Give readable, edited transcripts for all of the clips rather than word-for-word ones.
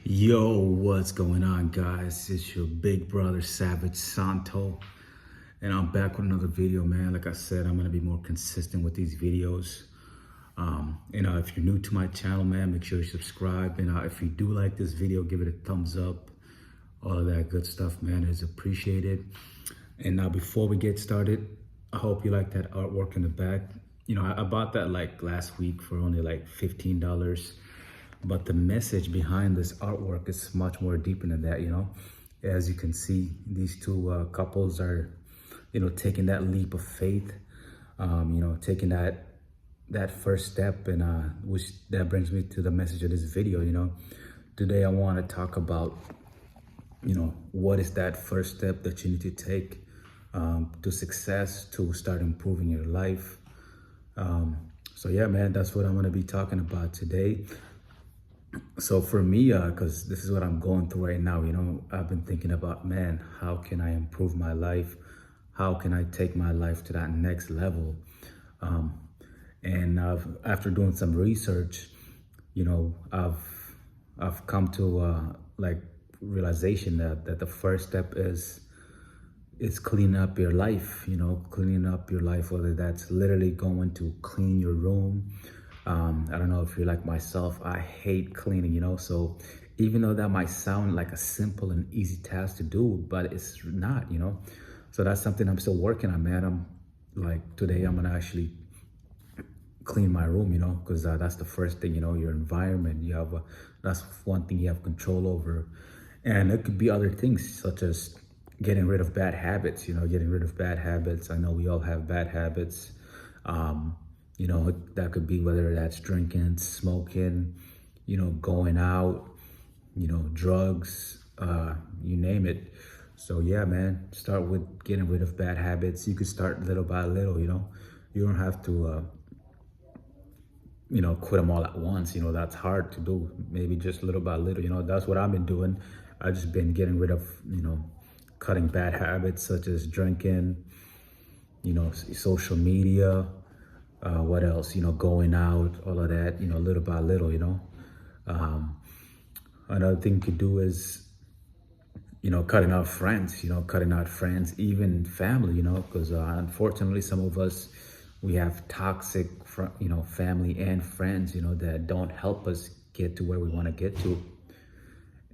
Yo, what's going on, guys? It's your big brother, Savage Santo, and I'm back with another video, man. Like I said, I'm gonna be more consistent with these videos. If you're new to my channel, man, make sure you subscribe. And if you do like this video, give it a thumbs up. All of that good stuff, man, is appreciated. And now, before we get started, I hope you like that artwork in the back. I bought that like last week for only like $15. But the message behind this artwork is much more deeper than that. As you can see, these two couples are, taking that leap of faith, taking that first step, and which that brings me to the message of this video. Today I want to talk about, what is that first step that you need to take to success, to start improving your life. So yeah, man, that's what I'm going to be talking about today. So for me, because this is what I'm going through right now, I've been thinking about, man, how can I improve my life? How can I take my life to that next level? And after doing some research, I've come to realization that the first step is cleaning up your life. Cleaning up your life, whether that's literally going to clean your room. I don't know if you're like myself, I hate cleaning, so even though that might sound like a simple and easy task to do, but it's not, so that's something I'm still working on, man. I'm like, today I'm gonna actually clean my room, because that's the first thing, your environment, that's one thing you have control over. And it could be other things, such as getting rid of bad habits, getting rid of bad habits. I know we all have bad habits. That could be whether that's drinking, smoking, going out, drugs, you name it. So yeah, man, start with getting rid of bad habits. You could start little by little, you don't have to, quit them all at once. That's hard to do. Maybe just little by little, that's what I've been doing. I've just been getting rid of, cutting bad habits such as drinking, social media, what else, going out, all of that, little by little, another thing you could do is, cutting out friends, even family, because unfortunately some of us, we have toxic, family and friends, that don't help us get to where we want to get to.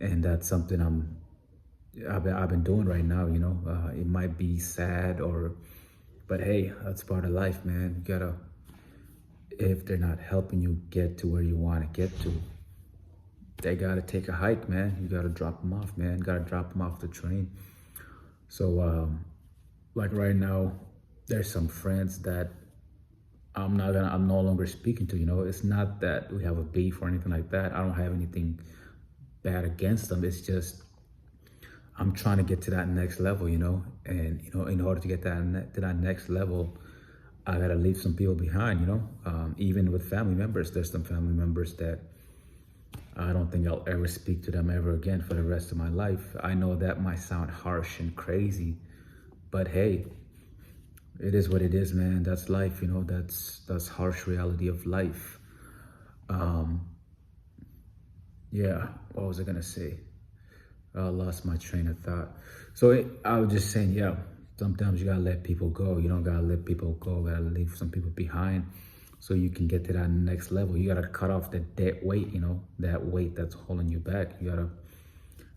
And that's something I've been doing right now, it might be sad but hey, that's part of life, man. If they're not helping you get to where you want to get to, they got to take a hike, man. You got to drop them off, man. Got to drop them off the train. So, like right now, there's some friends that I'm no longer speaking to, It's not that we have a beef or anything like that. I don't have anything bad against them. It's just, I'm trying to get to that next level, and, in order to get to that next level, I gotta leave some people behind, even with family members. There's some family members that I don't think I'll ever speak to them ever again for the rest of my life. I know that might sound harsh and crazy, but hey, it is what it is, man. That's life, that's harsh reality of life. Yeah, what was I gonna say? I lost my train of thought. So I was just saying, yeah, sometimes you gotta let people go. You don't gotta let people go. Gotta leave some people behind so you can get to that next level. You gotta cut off that dead weight, that weight that's holding you back. You gotta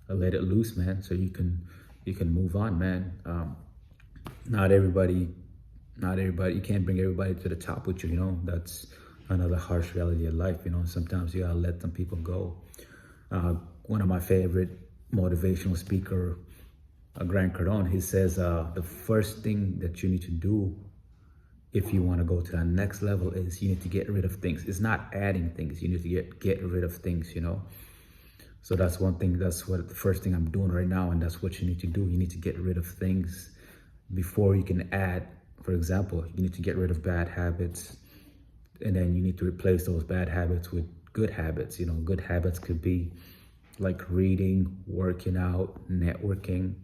let it loose, man, so you can move on, man. Not everybody, you can't bring everybody to the top with you, That's another harsh reality of life, Sometimes you gotta let some people go. One of my favorite motivational speaker, Grant Cardone, he says the first thing that you need to do if you want to go to that next level is you need to get rid of things. It's not adding things. You need to get rid of things, So that's one thing. That's what the first thing I'm doing right now, and that's what you need to do. You need to get rid of things before you can add. For example, you need to get rid of bad habits, and then you need to replace those bad habits with good habits. Good habits could be like reading, working out, networking.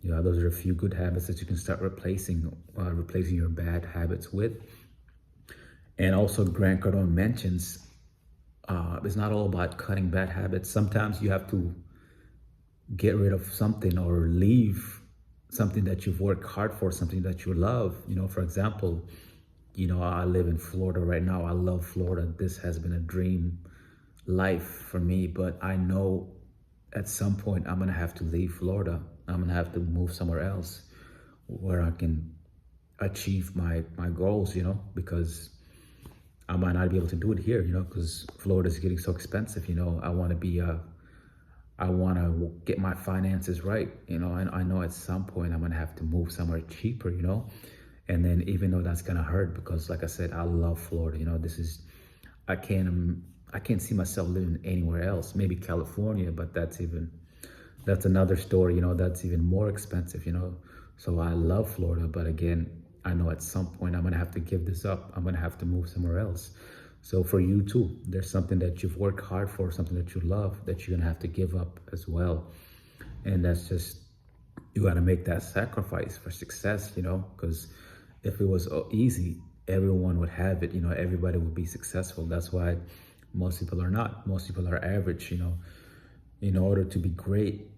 Those are a few good habits that you can start replacing your bad habits with. And also, Grant Cardone mentions It's not all about cutting bad habits. Sometimes you have to get rid of something or leave something that you've worked hard for, something that you love. For example, I live in Florida right now. I love Florida. This has been a dream life for me, but I know at some point I'm gonna have to leave Florida. I'm gonna have to move somewhere else where I can achieve my goals, because I might not be able to do it here, because Florida is getting so expensive. I want to get my finances right, and I know at some point I'm going to have to move somewhere cheaper, and then even though that's going to hurt, because like I said, I love Florida, I can't see myself living anywhere else, maybe California, but that's another story, that's even more expensive, so I love Florida, but again, I know at some point I'm going to have to give this up. I'm going to have to move somewhere else. So for you too, there's something that you've worked hard for, something that you love, that you're gonna have to give up as well. And that's just, you gotta make that sacrifice for success, because if it was easy, everyone would have it, everybody would be successful. That's why most people are not. Most people are average, In order to be great,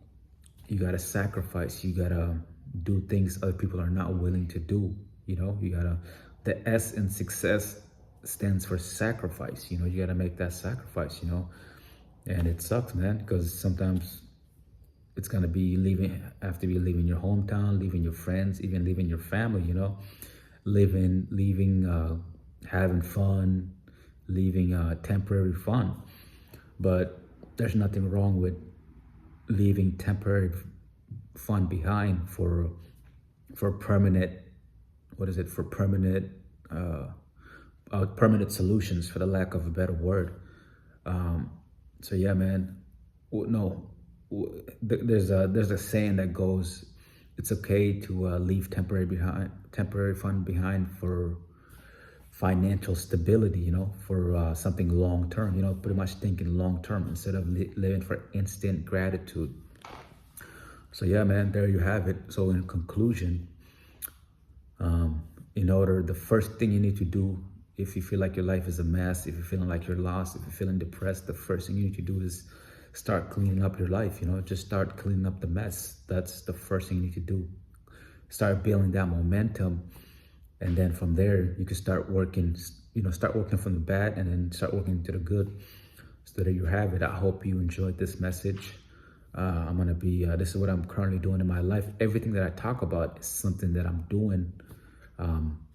you gotta sacrifice, you gotta do things other people are not willing to do, the S in success stands for sacrifice. You got to make that sacrifice, and it sucks, man, because sometimes it's going to be have to be leaving your hometown, leaving your friends, even leaving your family, leaving having fun, leaving temporary fun. But there's nothing wrong with leaving temporary fun behind for permanent, for permanent solutions, for the lack of a better word. So yeah, man. No, there's a saying that goes, it's okay to leave temporary fun behind for financial stability. For something long term. Pretty much thinking long term instead of living for instant gratitude. So yeah, man. There you have it. So in conclusion, the first thing you need to do, if you feel like your life is a mess, if you're feeling like you're lost, if you're feeling depressed, the first thing you need to do is start cleaning up your life. Just start cleaning up the mess. That's the first thing you need to do. Start building that momentum, and then from there you can start working. Start working from the bad, and then start working to the good. So there you have it. I hope you enjoyed this message. I'm gonna be. This is what I'm currently doing in my life. Everything that I talk about is something that I'm doing.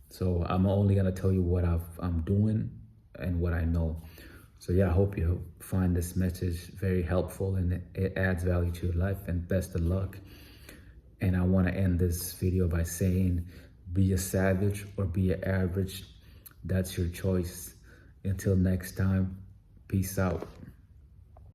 So I'm only gonna tell you what I'm doing and what I know. So yeah, I hope you find this message very helpful and it adds value to your life, and best of luck. And I wanna end this video by saying, be a savage or be an average. That's your choice. Until next time, peace out.